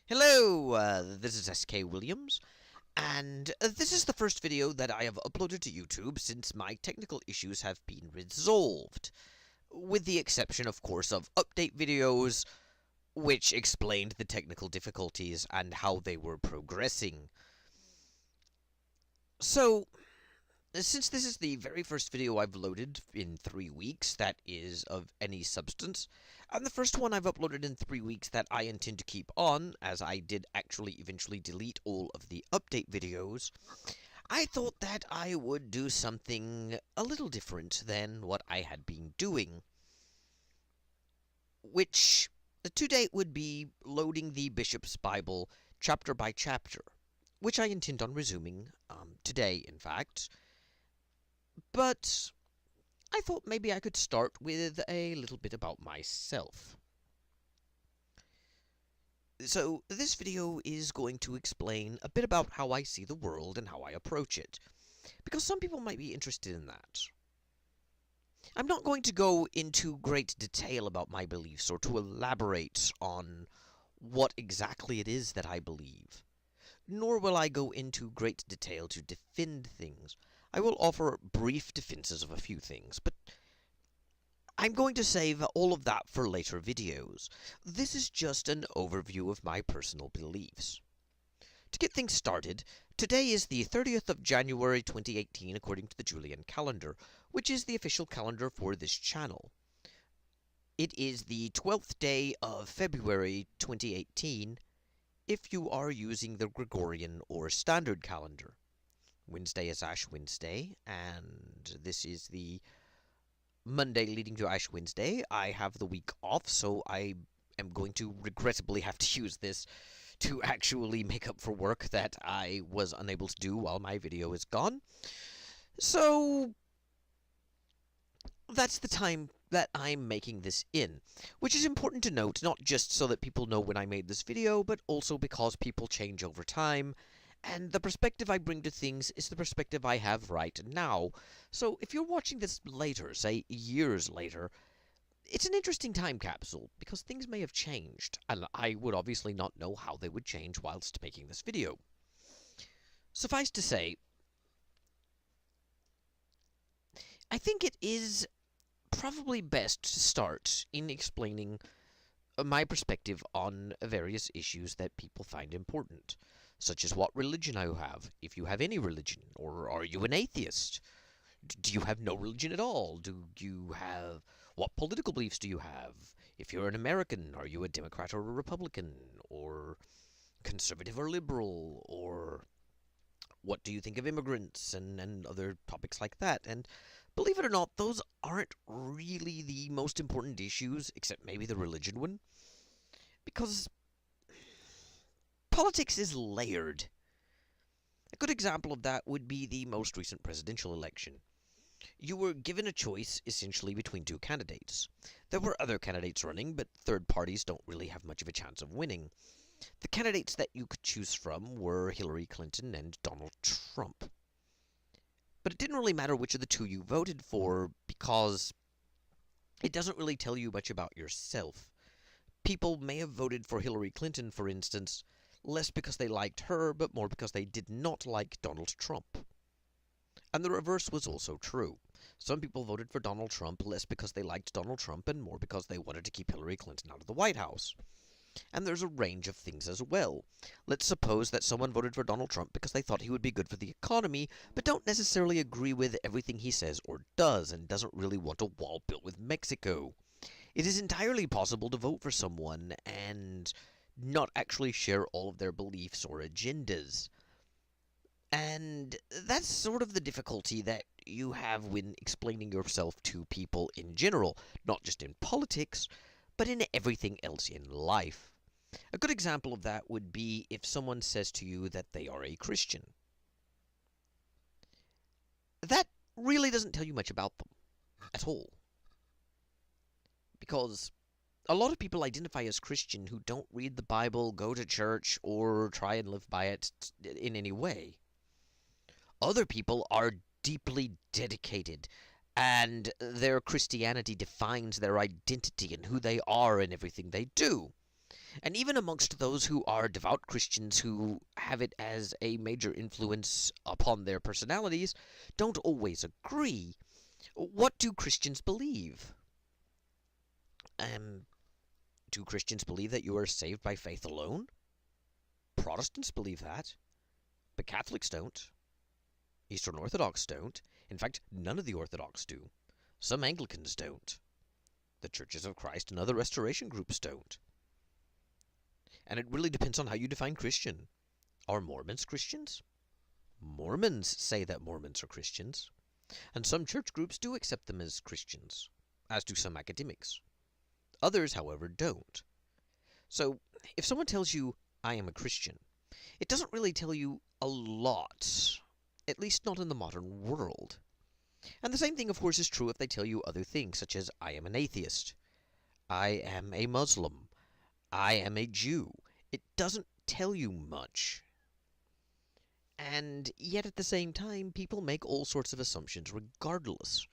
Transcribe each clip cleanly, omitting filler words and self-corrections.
Hello, this is SK Williams, and this is the first video that I have uploaded to YouTube since my technical issues have been resolved. With the exception, of course, of update videos, which explained the technical difficulties and how they were progressing. So, since this is the very first video I've loaded in 3 weeks that is of any substance, and the first one I've uploaded in 3 weeks that I intend to keep on, as I did actually eventually delete all of the update videos, I thought that I would do something a little different than what I had been doing, which to date would be loading the Bishop's Bible chapter by chapter, which I intend on resuming today, in fact. But I thought maybe I could start with a little bit about myself. So, this video is going to explain a bit about how I see the world and how I approach it, because some people might be interested in that. I'm not going to go into great detail about my beliefs or to elaborate on what exactly it is that I believe, nor will I go into great detail to defend things. I will offer brief defenses of a few things, but I'm going to save all of that for later videos. This is just an overview of my personal beliefs. To get things started, today is the 30th of January 2018 according to the Julian calendar, which is the official calendar for this channel. It is the 12th day of February 2018 if you are using the Gregorian or Standard calendar. Wednesday is Ash Wednesday, and this is the Monday leading to Ash Wednesday. I have the week off, so I am going to regrettably have to use this to actually make up for work that I was unable to do while my video is gone. So that's the time that I'm making this in, which is important to note, not just so that people know when I made this video, but also because people change over time, and the perspective I bring to things is the perspective I have right now. So if you're watching this later, say years later, it's an interesting time capsule, because things may have changed, and I would obviously not know how they would change whilst making this video. Suffice to say, I think it is probably best to start in explaining my perspective on various issues that people find important, such as what religion I have, if you have any religion, or are you an atheist? Do you have no religion at all? Do you have... What political beliefs do you have? If you're an American, are you a Democrat or a Republican? Or conservative or liberal? Or what do you think of immigrants? And other topics like that. And believe it or not, those aren't really the most important issues, except maybe the religion one. Because politics is layered. A good example of that would be the most recent presidential election. You were given a choice, essentially, between two candidates. There were other candidates running, but third parties don't really have much of a chance of winning. The candidates that you could choose from were Hillary Clinton and Donald Trump. But it didn't really matter which of the two you voted for, because it doesn't really tell you much about yourself. People may have voted for Hillary Clinton, for instance, less because they liked her, but more because they did not like Donald Trump. And the reverse was also true. Some people voted for Donald Trump less because they liked Donald Trump and more because they wanted to keep Hillary Clinton out of the White House. And there's a range of things as well. Let's suppose that someone voted for Donald Trump because they thought he would be good for the economy, but don't necessarily agree with everything he says or does, and doesn't really want a wall built with Mexico. It is entirely possible to vote for someone and not actually share all of their beliefs or agendas. And that's sort of the difficulty that you have when explaining yourself to people in general, not just in politics, but in everything else in life. A good example of that would be if someone says to you that they are a Christian. That really doesn't tell you much about them at all. Because a lot of people identify as Christian who don't read the Bible, go to church, or try and live by it in any way. Other people are deeply dedicated, and their Christianity defines their identity and who they are and everything they do. And even amongst those who are devout Christians who have it as a major influence upon their personalities, don't always agree. What do Christians believe? Um, do Christians believe that you are saved by faith alone? Protestants believe that, but Catholics don't. Eastern Orthodox don't. In fact, none of the Orthodox do. Some Anglicans don't. The Churches of Christ and other Restoration groups don't. And it really depends on how you define Christian. Are Mormons Christians? Mormons say that Mormons are Christians. And some church groups do accept them as Christians, as do some academics. Others, however, don't. So, if someone tells you, I am a Christian, it doesn't really tell you a lot, at least not in the modern world. And the same thing, of course, is true if they tell you other things, such as, I am an atheist, I am a Muslim, I am a Jew. It doesn't tell you much. And yet at the same time, people make all sorts of assumptions regardless.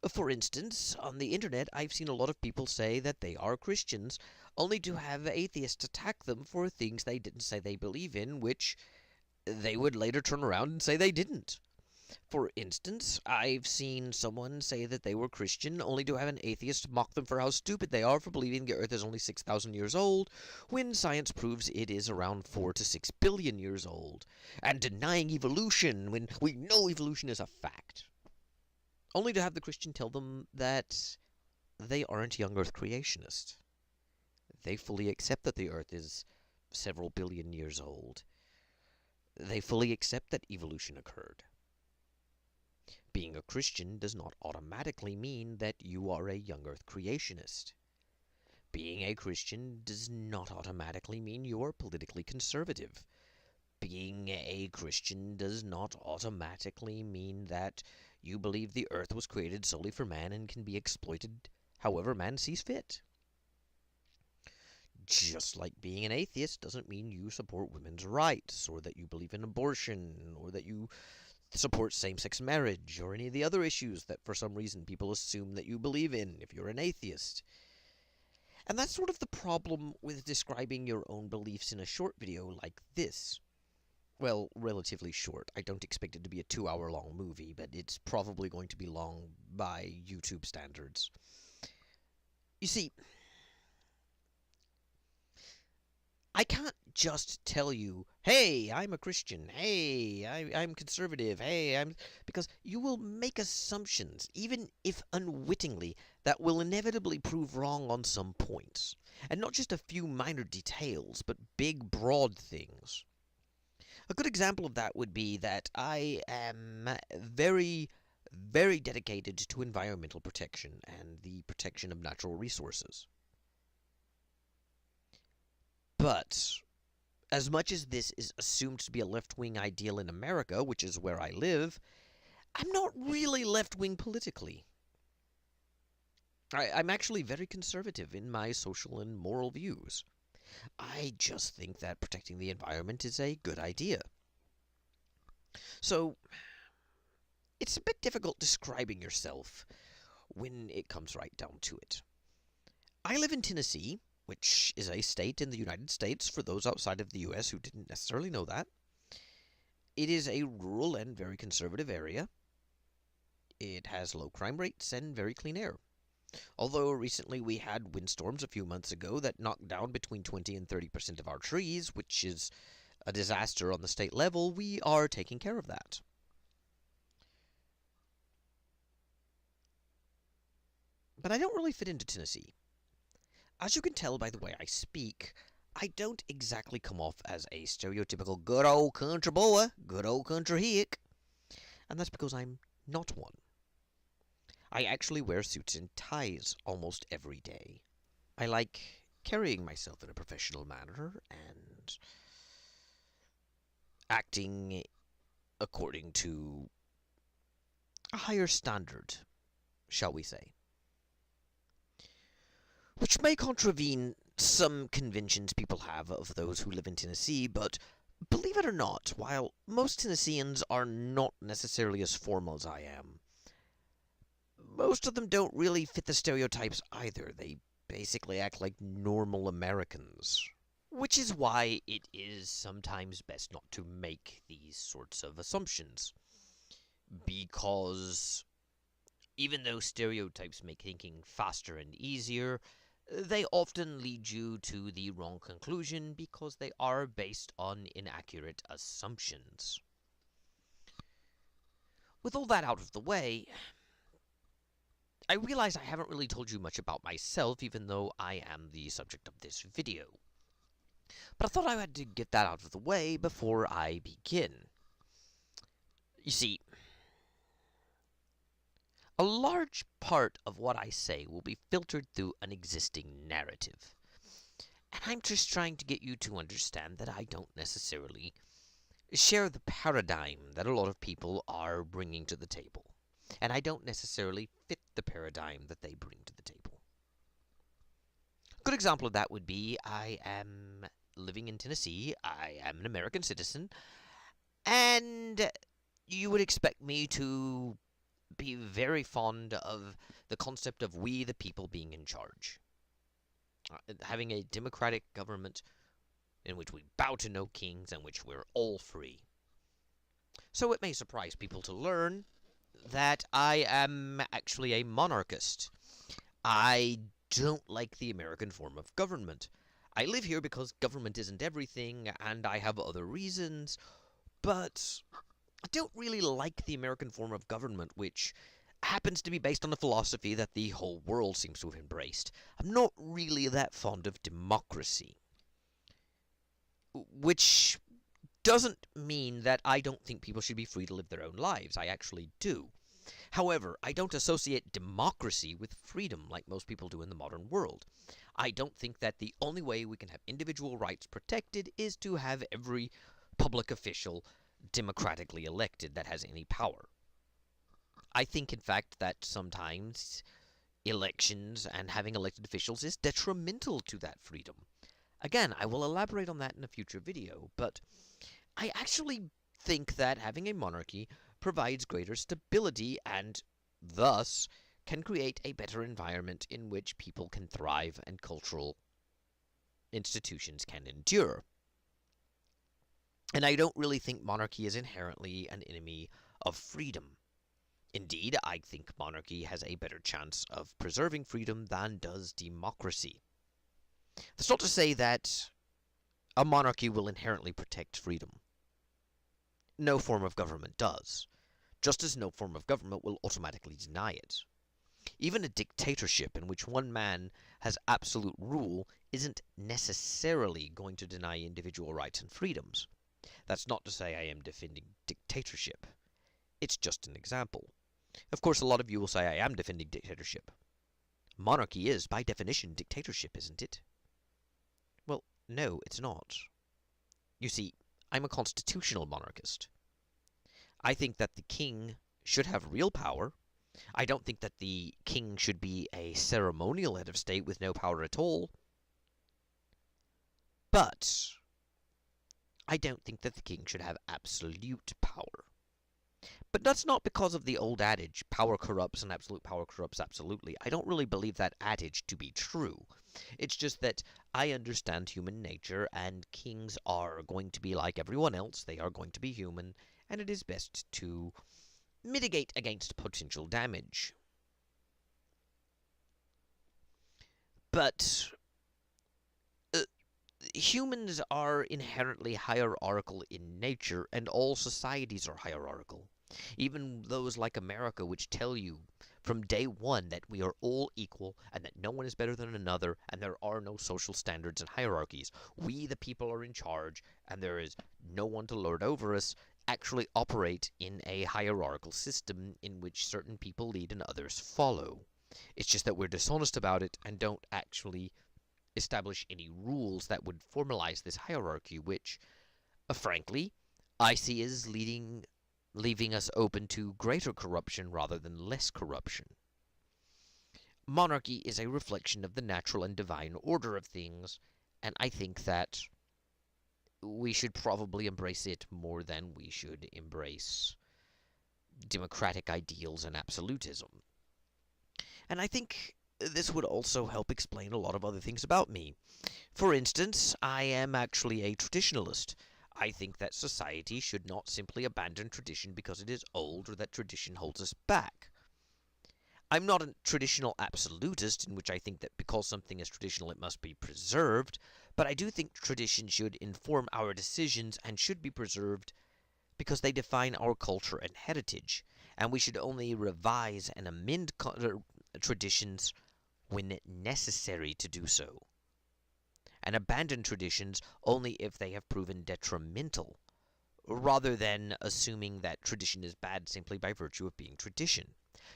For instance, on the internet, I've seen a lot of people say that they are Christians, only to have atheists attack them for things they didn't say they believe in, which they would later turn around and say they didn't. For instance, I've seen someone say that they were Christian, only to have an atheist mock them for how stupid they are for believing the Earth is only 6,000 years old, when science proves it is around 4 to 6 billion years old, and denying evolution when we know evolution is a fact. Only to have the Christian tell them that they aren't young Earth creationists. They fully accept that the Earth is several billion years old. They fully accept that evolution occurred. Being a Christian does not automatically mean that you are a young Earth creationist. Being a Christian does not automatically mean you are politically conservative. Being a Christian does not automatically mean that you believe the Earth was created solely for man and can be exploited however man sees fit. Just like being an atheist doesn't mean you support women's rights, or that you believe in abortion, or that you support same-sex marriage, or any of the other issues that for some reason people assume that you believe in if you're an atheist. And that's sort of the problem with describing your own beliefs in a short video like this. Well, relatively short. I don't expect it to be a 2-hour-long movie, but it's probably going to be long by YouTube standards. You see, I can't just tell you, hey, I'm a Christian, hey, I'm conservative, hey, because you will make assumptions, even if unwittingly, that will inevitably prove wrong on some points. And not just a few minor details, but big, broad things. A good example of that would be that I am very, very dedicated to environmental protection and the protection of natural resources. But as much as this is assumed to be a left-wing ideal in America, which is where I live, I'm not really left-wing politically. I'm actually very conservative in my social and moral views. I just think that protecting the environment is a good idea. So, it's a bit difficult describing yourself when it comes right down to it. I live in Tennessee, which is a state in the United States for those outside of the U.S. who didn't necessarily know that. It is a rural and very conservative area. It has low crime rates and very clean air. Although recently we had windstorms a few months ago that knocked down between 20 and 30% of our trees, which is a disaster on the state level, we are taking care of that. But I don't really fit into Tennessee. As you can tell by the way I speak, I don't exactly come off as a stereotypical good old country boy, good old country hick. And that's because I'm not one. I actually wear suits and ties almost every day. I like carrying myself in a professional manner and acting according to a higher standard, shall we say. Which may contravene some conventions people have of those who live in Tennessee, but believe it or not, while most Tennesseans are not necessarily as formal as I am, most of them don't really fit the stereotypes either. They basically act like normal Americans. Which is why it is sometimes best not to make these sorts of assumptions. Because even though stereotypes make thinking faster and easier, they often lead you to the wrong conclusion because they are based on inaccurate assumptions. With all that out of the way, I realize I haven't really told you much about myself, even though I am the subject of this video. But I thought I had to get that out of the way before I begin. You see, a large part of what I say will be filtered through an existing narrative. And I'm just trying to get you to understand that I don't necessarily share the paradigm that a lot of people are bringing to the table. And I don't necessarily fit the paradigm that they bring to the table. A good example of that would be I am living in Tennessee, I am an American citizen, and you would expect me to be very fond of the concept of we the people being in charge. Having a democratic government in which we bow to no kings and which we're all free. So it may surprise people to learn that I am actually a monarchist. I don't like the American form of government. I live here because government isn't everything, and I have other reasons, but I don't really like the American form of government, which happens to be based on a philosophy that the whole world seems to have embraced. I'm not really that fond of democracy. Which doesn't mean that I don't think people should be free to live their own lives. I actually do. However, I don't associate democracy with freedom like most people do in the modern world. I don't think that the only way we can have individual rights protected is to have every public official democratically elected that has any power. I think, in fact, that sometimes elections and having elected officials is detrimental to that freedom. Again, I will elaborate on that in a future video, but I actually think that having a monarchy provides greater stability and, thus, can create a better environment in which people can thrive and cultural institutions can endure. And I don't really think monarchy is inherently an enemy of freedom. Indeed, I think monarchy has a better chance of preserving freedom than does democracy. That's not to say that a monarchy will inherently protect freedom. No form of government does, just as no form of government will automatically deny it. Even a dictatorship in which one man has absolute rule isn't necessarily going to deny individual rights and freedoms. That's not to say I am defending dictatorship. It's just an example. Of course, a lot of you will say I am defending dictatorship. Monarchy is, by definition, dictatorship, isn't it? Well, no, it's not. You see, I'm a constitutional monarchist. I think that the king should have real power. I don't think that the king should be a ceremonial head of state with no power at all. But I don't think that the king should have absolute power. But that's not because of the old adage, power corrupts and absolute power corrupts absolutely. I don't really believe that adage to be true. It's just that I understand human nature, and kings are going to be like everyone else. They are going to be human, and it is best to mitigate against potential damage. But humans are inherently hierarchical in nature, and all societies are hierarchical. Even those like America, which tell you from day one that we are all equal and that no one is better than another and there are no social standards and hierarchies. We, the people, are in charge and there is no one to lord over us, actually operate in a hierarchical system in which certain people lead and others follow. It's just that we're dishonest about it and don't actually establish any rules that would formalize this hierarchy, which, frankly, I see as leaving us open to greater corruption rather than less corruption. Monarchy is a reflection of the natural and divine order of things, and I think that we should probably embrace it more than we should embrace democratic ideals and absolutism. And I think this would also help explain a lot of other things about me. For instance, I am actually a traditionalist. I think that society should not simply abandon tradition because it is old or that tradition holds us back. I'm not a traditional absolutist in which I think that because something is traditional it must be preserved, but I do think tradition should inform our decisions and should be preserved because they define our culture and heritage, and we should only revise and amend traditions when necessary to do so, and abandon traditions only if they have proven detrimental, rather than assuming that tradition is bad simply by virtue of being tradition.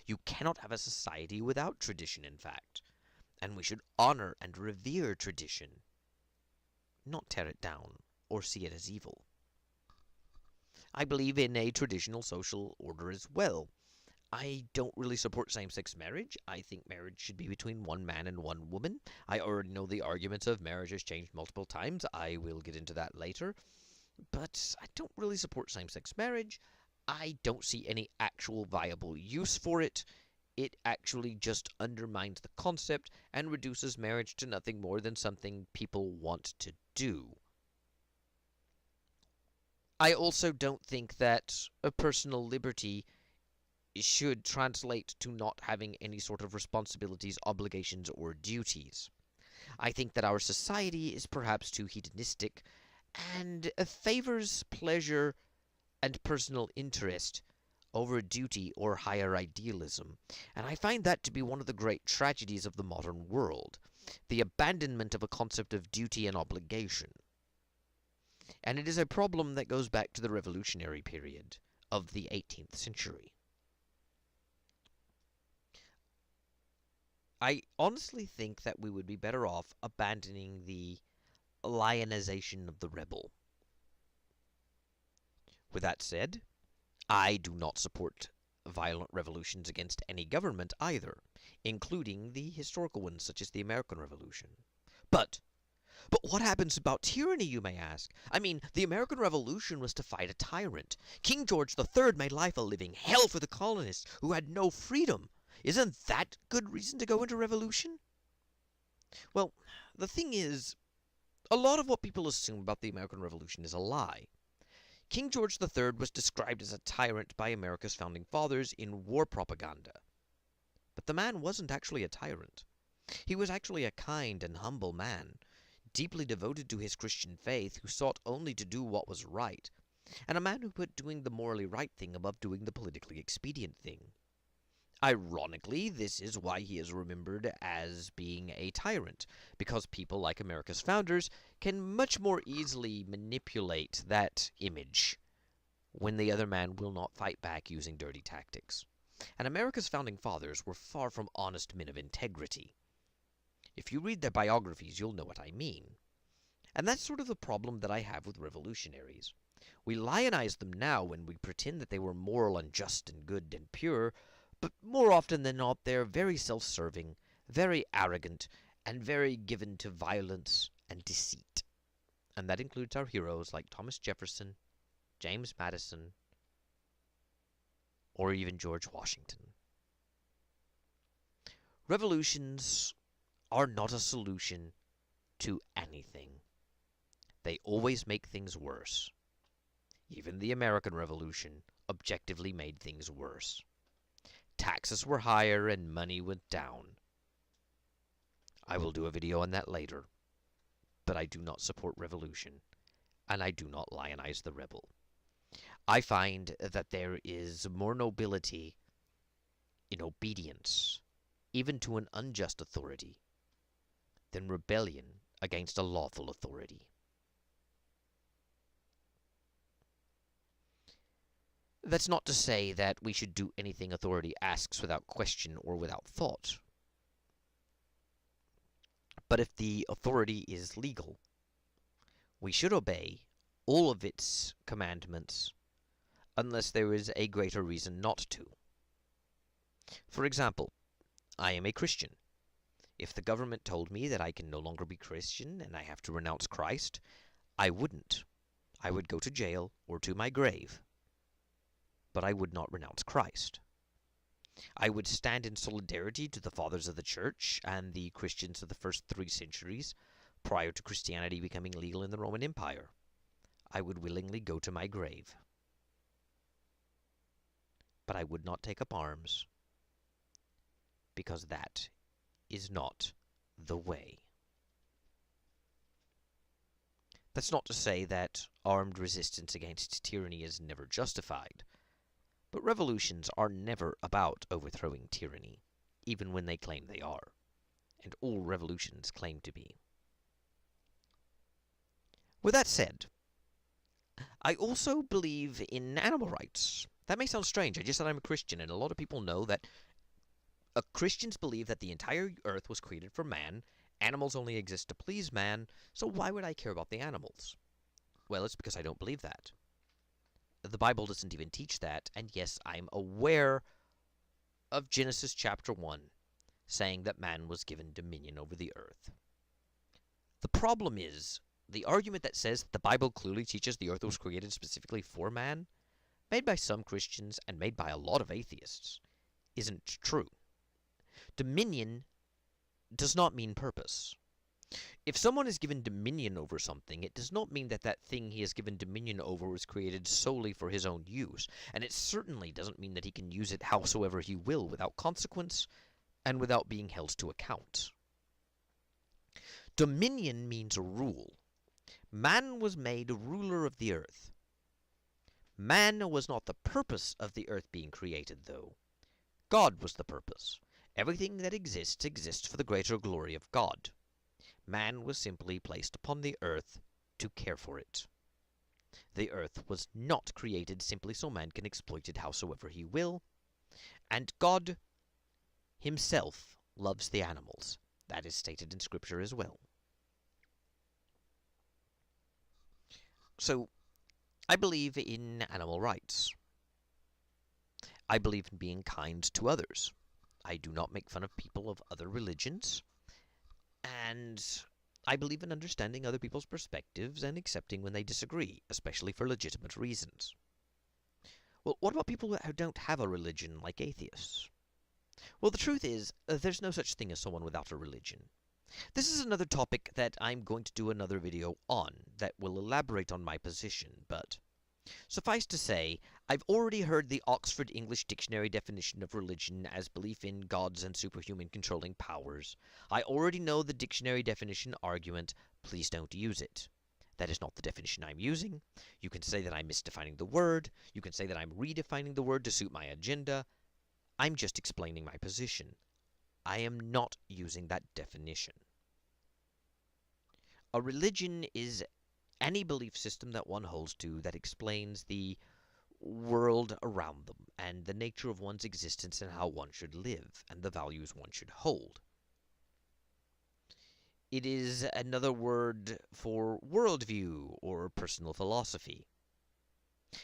You cannot have a society without tradition, in fact, and we should honor and revere tradition, not tear it down or see it as evil. I believe in a traditional social order as well. I don't really support same-sex marriage. I think marriage should be between one man and one woman. I already know the arguments of marriage has changed multiple times. I will get into that later. But I don't really support same-sex marriage. I don't see any actual viable use for it. It actually just undermines the concept and reduces marriage to nothing more than something people want to do. I also don't think that a personal liberty should translate to not having any sort of responsibilities, obligations, or duties. I think that our society is perhaps too hedonistic and favors pleasure and personal interest over duty or higher idealism, and I find that to be one of the great tragedies of the modern world, the abandonment of a concept of duty and obligation. And it is a problem that goes back to the revolutionary period of the 18th century. I honestly think that we would be better off abandoning the lionization of the rebel. With that said, I do not support violent revolutions against any government either, including the historical ones such as the American Revolution. But what happens about tyranny, you may ask? I mean, the American Revolution was to fight a tyrant. King George III made life a living hell for the colonists who had no freedom. Isn't that good reason to go into revolution? Well, the thing is, a lot of what people assume about the American Revolution is a lie. King George III was described as a tyrant by America's founding fathers in war propaganda. But the man wasn't actually a tyrant. He was actually a kind and humble man, deeply devoted to his Christian faith, who sought only to do what was right, and a man who put doing the morally right thing above doing the politically expedient thing. Ironically, this is why he is remembered as being a tyrant, because people like America's founders can much more easily manipulate that image when the other man will not fight back using dirty tactics. And America's founding fathers were far from honest men of integrity. If you read their biographies, you'll know what I mean. And that's sort of the problem that I have with revolutionaries. We lionize them now when we pretend that they were moral and just and good and pure, but more often than not, they're very self-serving, very arrogant, and very given to violence and deceit. And that includes our heroes like Thomas Jefferson, James Madison, or even George Washington. Revolutions are not a solution to anything. They always make things worse. Even the American Revolution objectively made things worse. Taxes were higher and money went down. I will do a video on that later, but I do not support revolution, and I do not lionize the rebel. I find that there is more nobility in obedience, even to an unjust authority, than rebellion against a lawful authority. That's not to say that we should do anything authority asks without question or without thought. But if the authority is legal, we should obey all of its commandments unless there is a greater reason not to. For example, I am a Christian. If the government told me that I can no longer be Christian and I have to renounce Christ, I wouldn't. I would go to jail or to my grave. But I would not renounce Christ. I would stand in solidarity to the fathers of the church and the Christians of the first 3 centuries prior to Christianity becoming legal in the Roman Empire. I would willingly go to my grave. But I would not take up arms, because that is not the way. That's not to say that armed resistance against tyranny is never justified, but revolutions are never about overthrowing tyranny, even when they claim they are, and all revolutions claim to be. With that said, I also believe in animal rights. That may sound strange. I just said I'm a Christian, and a lot of people know that Christians believe that the entire earth was created for man. Animals only exist to please man, so why would I care about the animals? Well, it's because I don't believe that. The Bible doesn't even teach that, and yes, I'm aware of Genesis chapter 1 saying that man was given dominion over the earth. The problem is, the argument that says that the Bible clearly teaches the earth was created specifically for man, made by some Christians and made by a lot of atheists, isn't true. Dominion does not mean purpose. If someone is given dominion over something, it does not mean that that thing he is given dominion over was created solely for his own use, and it certainly doesn't mean that he can use it howsoever he will without consequence and without being held to account. Dominion means rule. Man was made ruler of the earth. Man was not the purpose of the earth being created, though. God was the purpose. Everything that exists for the greater glory of God. Man was simply placed upon the earth to care for it. The earth was not created simply so man can exploit it howsoever he will, and God himself loves the animals. That is stated in Scripture as well. So, I believe in animal rights. I believe in being kind to others. I do not make fun of people of other religions, and I believe in understanding other people's perspectives and accepting when they disagree, especially for legitimate reasons. Well, what about people who don't have a religion, like atheists? Well, the truth is, there's no such thing as someone without a religion. This is another topic that I'm going to do another video on that will elaborate on my position, but suffice to say, I've already heard the Oxford English Dictionary definition of religion as belief in gods and superhuman controlling powers. I already know the dictionary definition argument. Please don't use it. That is not the definition I'm using. You can say that I'm misdefining the word. You can say that I'm redefining the word to suit my agenda. I'm just explaining my position. I am not using that definition. A religion is any belief system that one holds to that explains the world around them and the nature of one's existence and how one should live and the values one should hold. It is another word for worldview or personal philosophy.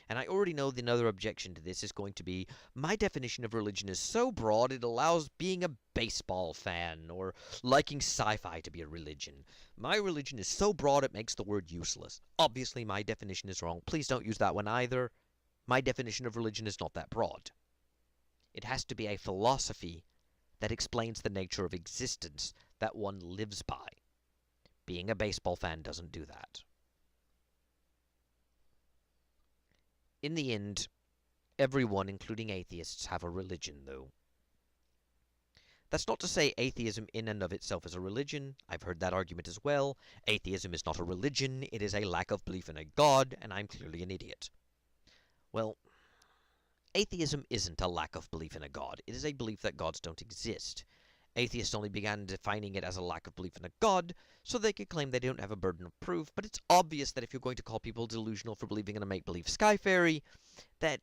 And I already know the another objection to this is going to be, my definition of religion is so broad it allows being a baseball fan or liking sci-fi to be a religion. My religion is so broad it makes the word useless. Obviously my definition is wrong. Please don't use that one either. My definition of religion is not that broad. It has to be a philosophy that explains the nature of existence that one lives by. Being a baseball fan doesn't do that. In the end, everyone, including atheists, have a religion, though. That's not to say atheism in and of itself is a religion. I've heard that argument as well. Atheism is not a religion, it is a lack of belief in a god, and I'm clearly an idiot. Well, atheism isn't a lack of belief in a god. It is a belief that gods don't exist. Atheists only began defining it as a lack of belief in a god, so they could claim they don't have a burden of proof, but it's obvious that if you're going to call people delusional for believing in a make-believe sky fairy, that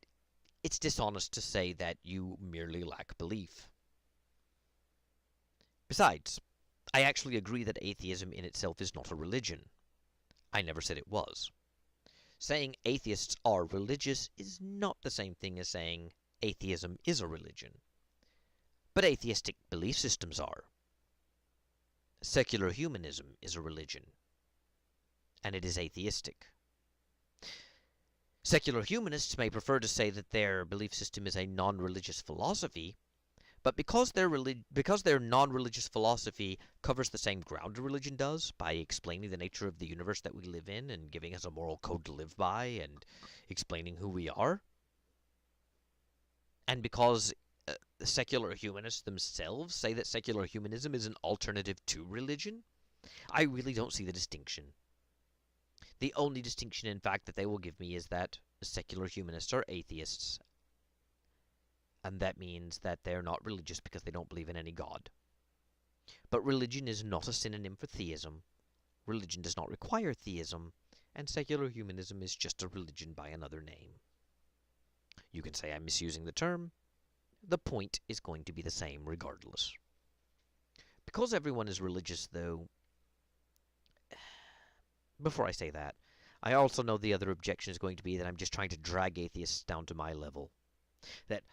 it's dishonest to say that you merely lack belief. Besides, I actually agree that atheism in itself is not a religion. I never said it was. Saying atheists are religious is not the same thing as saying atheism is a religion. But atheistic belief systems are. Secular humanism is a religion, and it is atheistic. Secular humanists may prefer to say that their belief system is a non-religious philosophy, But because their non-religious philosophy covers the same ground a religion does by explaining the nature of the universe that we live in and giving us a moral code to live by and explaining who we are, and because secular humanists themselves say that secular humanism is an alternative to religion, I really don't see the distinction. The only distinction, in fact, that they will give me is that secular humanists are atheists, and that means that they're not religious because they don't believe in any god. But religion is not a synonym for theism. Religion does not require theism, and secular humanism is just a religion by another name. You can say I'm misusing the term. The point is going to be the same regardless. Because everyone is religious, though, before I say that, I also know the other objection is going to be that I'm just trying to drag atheists down to my level. That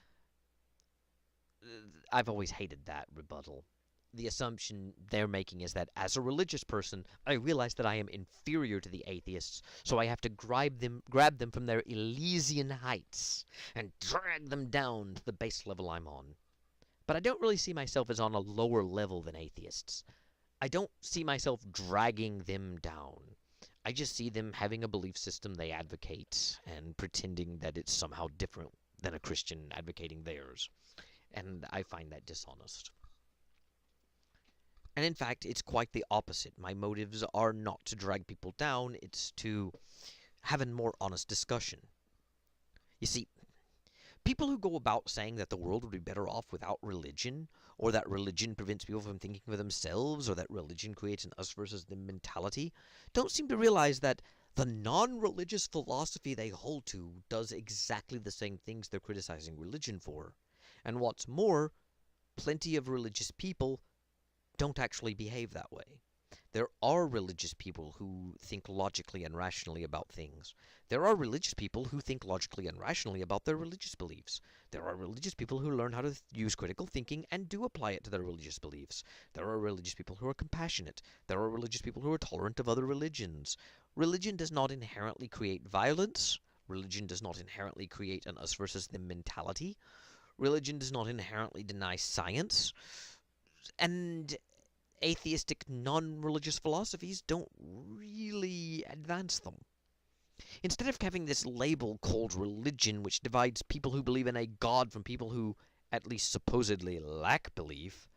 I've always hated that rebuttal. The assumption they're making is that as a religious person, I realize that I am inferior to the atheists, so I have to grab them from their Elysian heights and drag them down to the base level I'm on. But I don't really see myself as on a lower level than atheists. I don't see myself dragging them down. I just see them having a belief system they advocate and pretending that it's somehow different than a Christian advocating theirs. And I find that dishonest. And in fact, it's quite the opposite. My motives are not to drag people down, it's to have a more honest discussion. You see, people who go about saying that the world would be better off without religion, or that religion prevents people from thinking for themselves, or that religion creates an us versus them mentality, don't seem to realize that the non-religious philosophy they hold to does exactly the same things they're criticizing religion for. And what's more, plenty of religious people don't actually behave that way. There are religious people who think logically and rationally about things. There are religious people who think logically and rationally about their religious beliefs. There are religious people who learn how to use critical thinking and do apply it to their religious beliefs. There are religious people who are compassionate. There are religious people who are tolerant of other religions. Religion does not inherently create violence. Religion does not inherently create an us versus them mentality. Religion does not inherently deny science. And atheistic, non-religious philosophies don't really advance them. Instead of having this label called religion, which divides people who believe in a god from people who at least supposedly lack belief,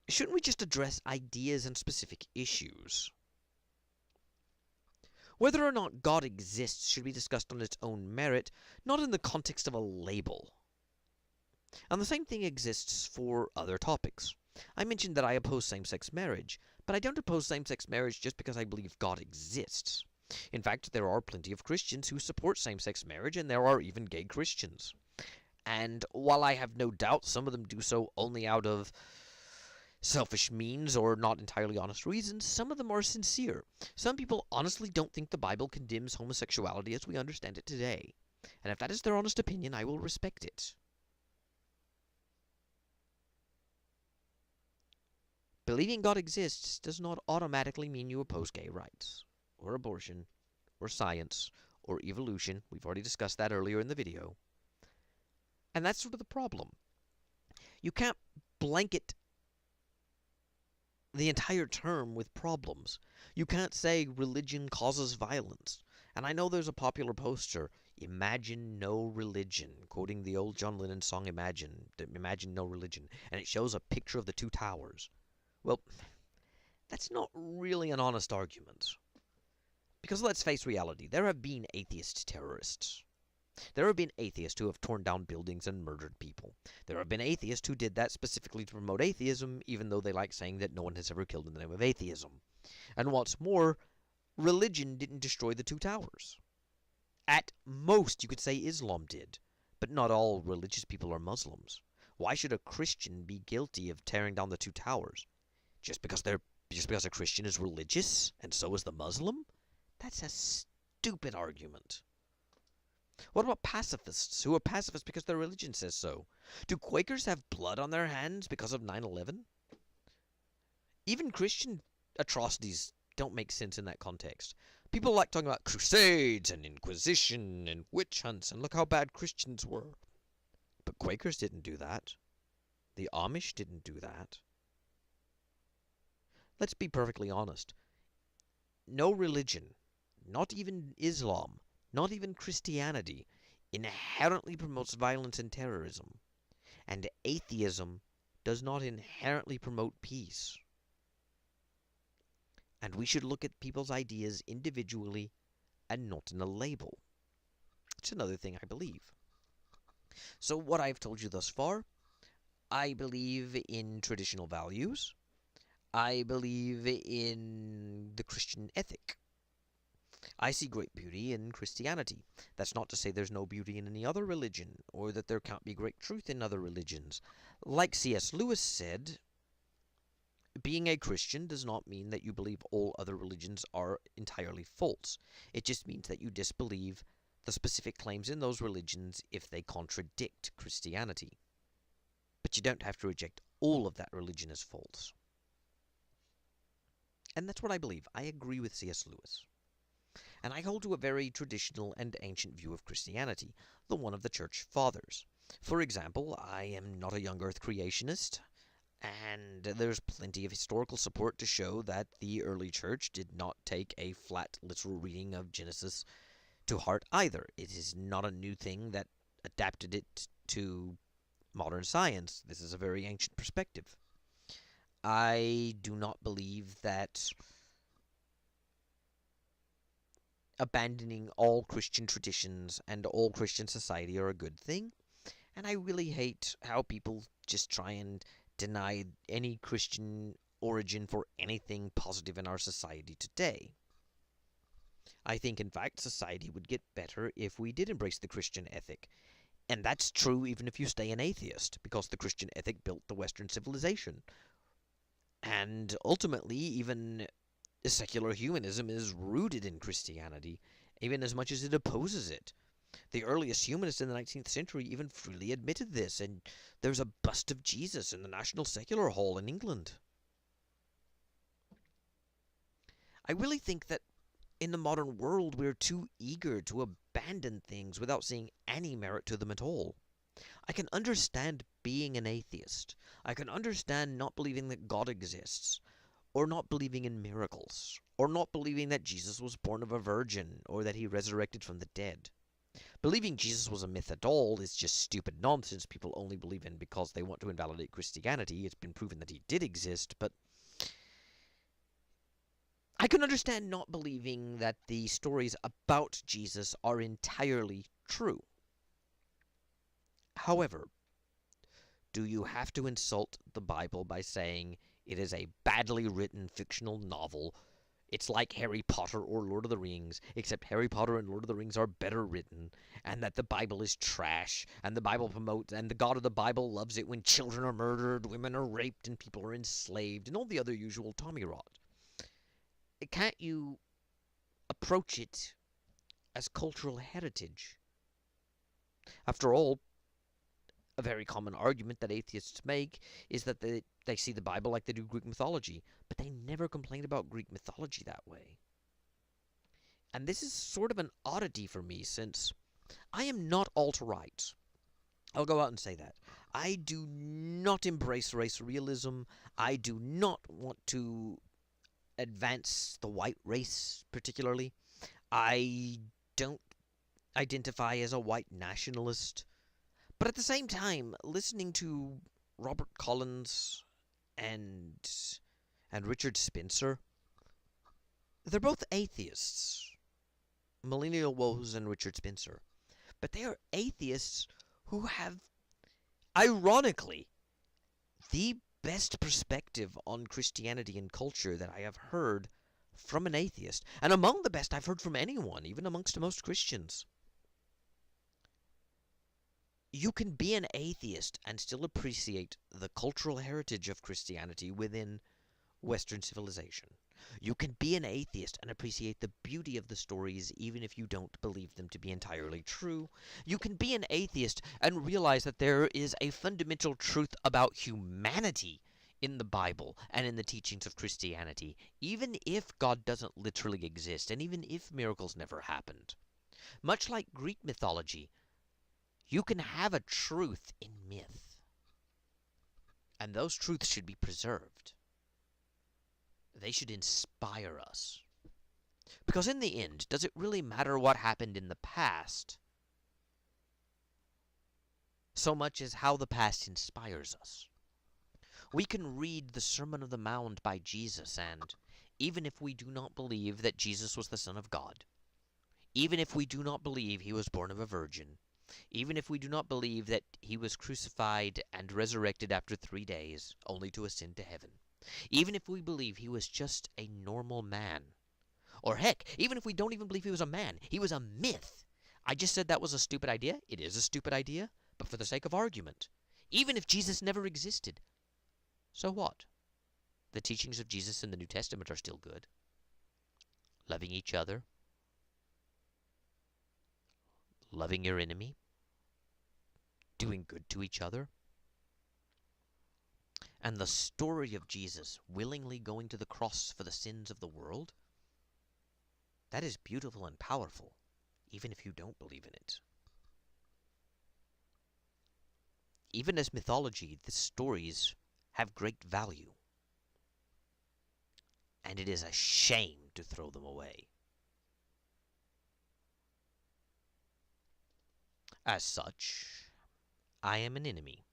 shouldn't we just address ideas and specific issues? Whether or not God exists should be discussed on its own merit, not in the context of a label. And the same thing exists for other topics. I mentioned that I oppose same-sex marriage, but I don't oppose same-sex marriage just because I believe God exists. In fact, there are plenty of Christians who support same-sex marriage, and there are even gay Christians. And while I have no doubt some of them do so only out of selfish means or not entirely honest reasons, some of them are sincere. Some people honestly don't think the Bible condemns homosexuality as we understand it today. And if that is their honest opinion, I will respect it. Believing God exists does not automatically mean you oppose gay rights, or abortion, or science, or evolution. We've already discussed that earlier in the video. And that's sort of the problem. You can't blanket the entire term with problems. You can't say religion causes violence. And I know there's a popular poster, "Imagine no religion," quoting the old John Lennon song Imagine no religion, and it shows a picture of the two towers. Well, that's not really an honest argument. Because let's face reality, there have been atheist terrorists. There have been atheists who have torn down buildings and murdered people. There have been atheists who did that specifically to promote atheism, even though they like saying that no one has ever killed in the name of atheism. And what's more, religion didn't destroy the two towers. At most, you could say Islam did, but not all religious people are Muslims. Why should a Christian be guilty of tearing down the two towers? Just because a Christian is religious, and so is the Muslim? That's a stupid argument. What about pacifists, who are pacifists because their religion says so? Do Quakers have blood on their hands because of 9/11? Even Christian atrocities don't make sense in that context. People like talking about crusades and Inquisition and witch hunts and look how bad Christians were. But Quakers didn't do that. The Amish didn't do that. Let's be perfectly honest. No religion, not even Islam, not even Christianity, inherently promotes violence and terrorism. And atheism does not inherently promote peace. And we should look at people's ideas individually and not in a label. It's another thing I believe. So what I've told you thus far, I believe in traditional values. I believe in the Christian ethic. I see great beauty in Christianity. That's not to say there's no beauty in any other religion, or that there can't be great truth in other religions. Like C.S. Lewis said, being a Christian does not mean that you believe all other religions are entirely false. It just means that you disbelieve the specific claims in those religions if they contradict Christianity. But you don't have to reject all of that religion as false. And that's what I believe. I agree with C.S. Lewis. And I hold to a very traditional and ancient view of Christianity, the one of the Church Fathers. For example, I am not a young earth creationist, and there's plenty of historical support to show that the early church did not take a flat literal reading of Genesis to heart either. It is not a new thing that adapted it to modern science. This is a very ancient perspective. I do not believe that abandoning all Christian traditions and all Christian society are a good thing, and I really hate how people just try and deny any Christian origin for anything positive in our society today. I think, in fact, society would get better if we did embrace the Christian ethic. And that's true even if you stay an atheist, because the Christian ethic built the Western civilization. And ultimately, even secular humanism is rooted in Christianity, even as much as it opposes it. The earliest humanists in the 19th century even freely admitted this, and there's a bust of Jesus in the National Secular Hall in England. I really think that in the modern world we're too eager to abandon things without seeing any merit to them at all. I can understand being an atheist. I can understand not believing that God exists, or not believing in miracles, or not believing that Jesus was born of a virgin, or that he resurrected from the dead. Believing Jesus was a myth at all is just stupid nonsense people only believe in because they want to invalidate Christianity. It's been proven that he did exist, but I can understand not believing that the stories about Jesus are entirely true. However, do you have to insult the Bible by saying it is a badly written fictional novel? It's like Harry Potter or Lord of the Rings, except Harry Potter and Lord of the Rings are better written, and that the Bible is trash, and the Bible promotes, and the God of the Bible loves it when children are murdered, women are raped, and people are enslaved, and all the other usual Tommy rot. Can't you approach it as cultural heritage? After all, a very common argument that atheists make is that they see the Bible like they do Greek mythology, but they never complain about Greek mythology that way. And this is sort of an oddity for me, since I am not alt-right. I'll go out and say that. I do not embrace race realism. I do not want to advance the white race, particularly. I don't identify as a white nationalist. But at the same time, listening to Robert Collins and Richard Spencer, they're both atheists. Millennial Woes and Richard Spencer. But they are atheists who have, ironically, the best perspective on Christianity and culture that I have heard from an atheist, and among the best I've heard from anyone, even amongst most Christians. You can be an atheist and still appreciate the cultural heritage of Christianity within Western civilization. You can be an atheist and appreciate the beauty of the stories even if you don't believe them to be entirely true. You can be an atheist and realize that there is a fundamental truth about humanity in the Bible and in the teachings of Christianity, even if God doesn't literally exist and even if miracles never happened. Much like Greek mythology, you can have a truth in myth. And those truths should be preserved. They should inspire us. Because in the end, does it really matter what happened in the past so much as how the past inspires us? We can read the Sermon on the Mount by Jesus, and even if we do not believe that Jesus was the Son of God, even if we do not believe he was born of a virgin, even if we do not believe that he was crucified and resurrected after 3 days, only to ascend to heaven, even if we believe he was just a normal man, or heck, even if we don't even believe he was a man, he was a myth. I just said that was a stupid idea. It is a stupid idea, but for the sake of argument, even if Jesus never existed, so what? The teachings of Jesus in the New Testament are still good. Loving each other, loving your enemy, doing good to each other. And the story of Jesus willingly going to the cross for the sins of the world, that is beautiful and powerful, even if you don't believe in it. Even as mythology, the stories have great value, and it is a shame to throw them away. As such, I am an enemy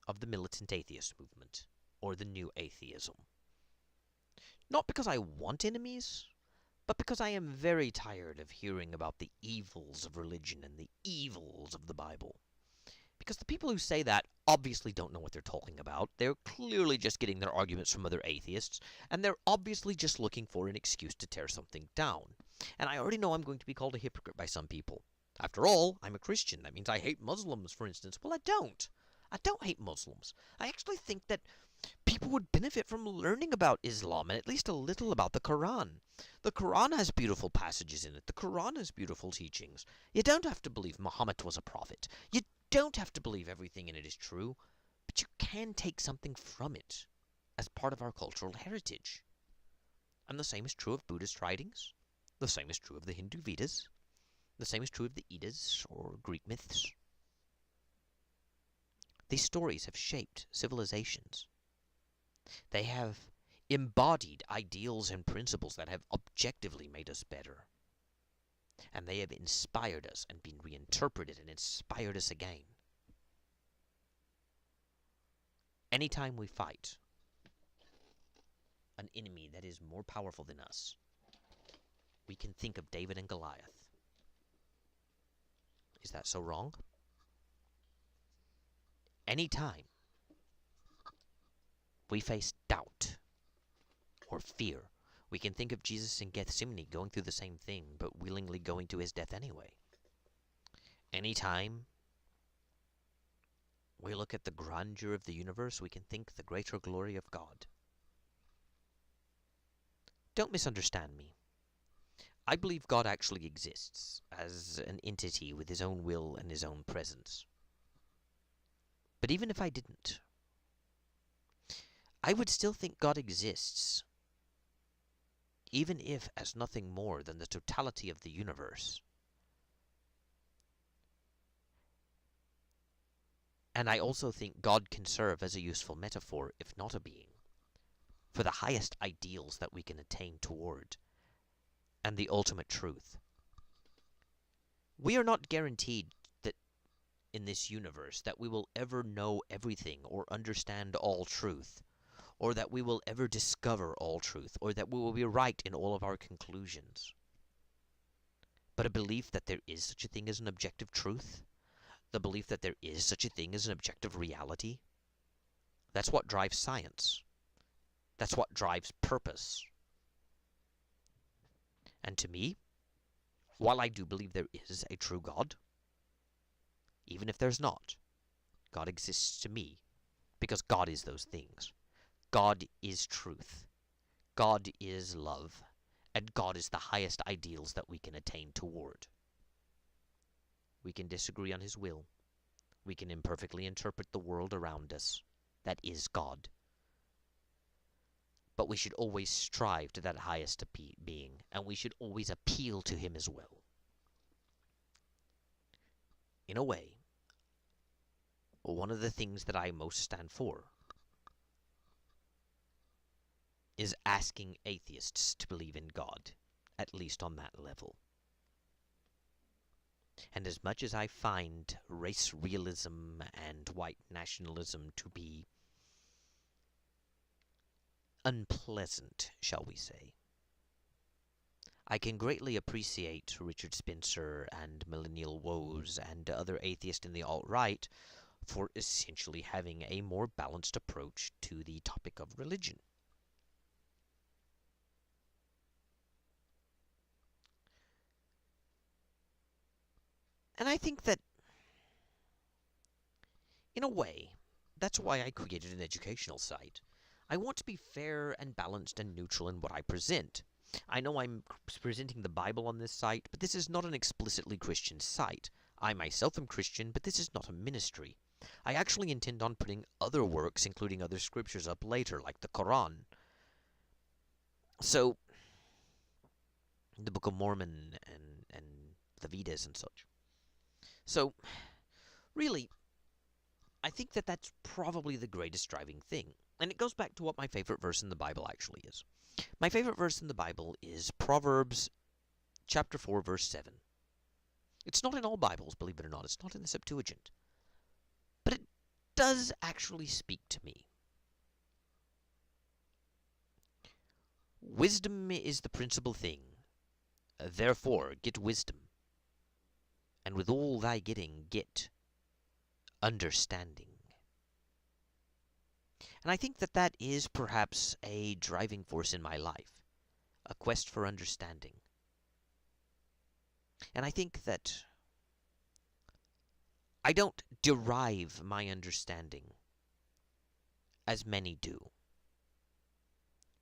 of the militant atheist movement, or the new atheism. Not because I want enemies, but because I am very tired of hearing about the evils of religion and the evils of the Bible. Because the people who say that obviously don't know what they're talking about. They're clearly just getting their arguments from other atheists, and they're obviously just looking for an excuse to tear something down. And I already know I'm going to be called a hypocrite by some people. After all, I'm a Christian. That means I hate Muslims, for instance. Well, I don't. I don't hate Muslims. I actually think that people would benefit from learning about Islam and at least a little about the Quran. The Quran has beautiful passages in it. The Quran has beautiful teachings. You don't have to believe Muhammad was a prophet. You don't have to believe everything in it is true, but you can take something from it as part of our cultural heritage. And the same is true of Buddhist writings. The same is true of the Hindu Vedas. The same is true of the Eddas or Greek myths. These stories have shaped civilizations. They have embodied ideals and principles that have objectively made us better. And they have inspired us and been reinterpreted and inspired us again. Anytime we fight an enemy that is more powerful than us, we can think of David and Goliath. Is that so wrong? Anytime we face doubt or fear, we can think of Jesus in Gethsemane going through the same thing, but willingly going to his death anyway. Anytime we look at the grandeur of the universe, we can think the greater glory of God. Don't misunderstand me. I believe God actually exists as an entity with his own will and his own presence. But even if I didn't, I would still think God exists, even if as nothing more than the totality of the universe. And I also think God can serve as a useful metaphor, if not a being, for the highest ideals that we can attain toward, and the ultimate truth. We are not guaranteed that in this universe that we will ever know everything or understand all truth, or that we will ever discover all truth, or that we will be right in all of our conclusions. But a belief that there is such a thing as an objective truth, the belief that there is such a thing as an objective reality, that's what drives science. That's what drives purpose. And to me, while I do believe there is a true God, even if there's not, God exists to me because God is those things. God is truth. God is love. And God is the highest ideals that we can attain toward. We can disagree on his will. We can imperfectly interpret the world around us. That is God. But we should always strive to that highest being, and we should always appeal to him as well. In a way, one of the things that I most stand for is asking atheists to believe in God, at least on that level. And as much as I find race realism and white nationalism to be unpleasant, shall we say, I can greatly appreciate Richard Spencer and Millennial Woes and other atheists in the alt-right for essentially having a more balanced approach to the topic of religion. And I think that, in a way, that's why I created an educational site. I want to be fair and balanced and neutral in what I present. I know I'm presenting the Bible on this site, but this is not an explicitly Christian site. I myself am Christian, but this is not a ministry. I actually intend on putting other works, including other scriptures, up later, like the Quran. So, the Book of Mormon and the Vedas and such. So, really, I think that that's probably the greatest driving thing. And it goes back to what my favorite verse in the Bible actually is. My favorite verse in the Bible is Proverbs chapter 4, verse 7. It's not in all Bibles, believe it or not. It's not in the Septuagint. But it does actually speak to me. Wisdom is the principal thing. Therefore, get wisdom. And with all thy getting, get understanding. And I think that that is perhaps a driving force in my life, a quest for understanding. And I think that I don't derive my understanding, as many do,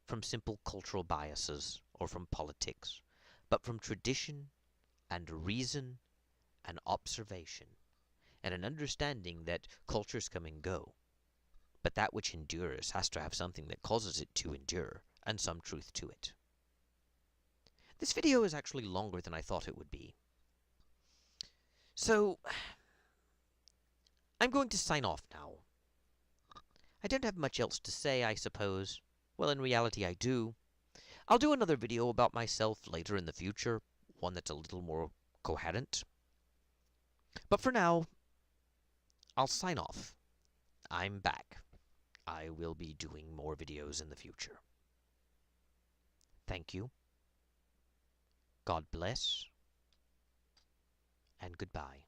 from simple cultural biases or from politics, but from tradition and reason and observation, and an understanding that cultures come and go. But that which endures has to have something that causes it to endure, and some truth to it. This video is actually longer than I thought it would be. So, I'm going to sign off now. I don't have much else to say, I suppose. Well, in reality, I do. I'll do another video about myself later in the future, one that's a little more coherent. But for now, I'll sign off. I'm back. I will be doing more videos in the future. Thank you. God bless. And goodbye.